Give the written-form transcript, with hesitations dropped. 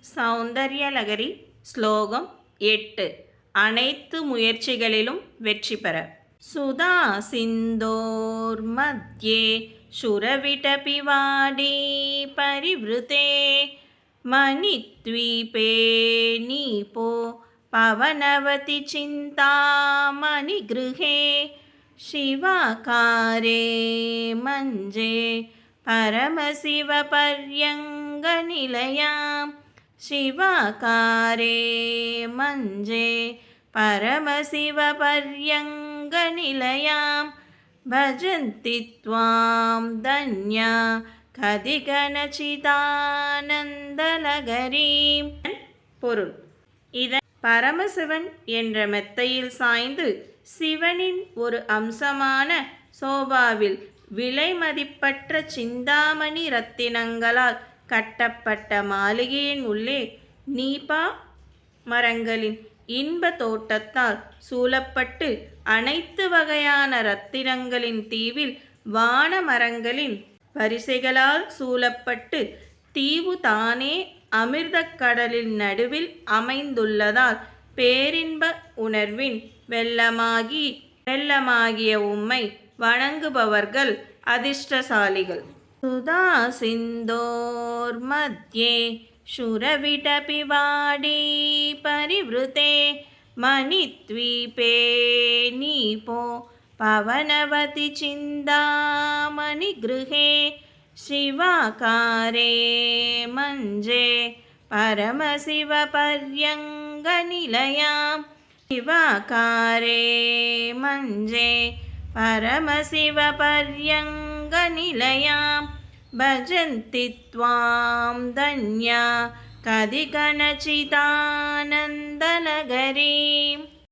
சௌந்தர்யலகரி ஸ்லோகம் 8. அனைத்து முயற்சிகளிலும் வெற்றி பெற. சுதா சிந்தோர் மத்யே சுரவிடபி வாடி பரிவ்ருதே மணித்வீபே நீபோ பவனவதி சிந்தாமணி கிருஹே शिवाकारे मञ्जे परमशिवपर्यङ्गनिलयां शिवाकारे मञ्जे परमशिवपर्यङ्गनिलयां भजन्ति त्वां धन्या கதிகனச்சிதானந்தலகரீம். பொருள்: இதன் பரமசிவன் என்ற மெத்தையில் சாய்ந்து சிவனின் ஒரு அம்சமான சோபாவில் விலைமதிப்பற்ற சிந்தாமணி ரத்தினங்களால் கட்டப்பட்ட மாளிகையின் உள்ளே நீபா மரங்களின் இன்ப தோட்டத்தால் சூழப்பட்டு அனைத்து வகையான ரத்தினங்களின் தீவில் வான மரங்களின் வரிசைகளால் சூழப்பட்டு தீவு தானே அமிர்தக் கடலின் நடுவில் அமைந்துள்ளதால் பேரின்ப உணர்வின் வெள்ளமாகிய உம்மை வணங்குபவர்கள் அதிர்ஷ்டசாலிகள். சுதா சிந்தோர் மத்யே சுரவிடபி வாடி பரிவ்ருதே மணித்வீபே நீபோ பவனவதி சிந்தாமணி கிருஹே शिवाकारे मञ्जे परमशिवपर्यङ्गनिलयां शिवाकारे मञ्जे परमशिवपर्यङ्गनिलयां भजन्ति त्वां धन्या कदिकनचिदानन्दनगरी.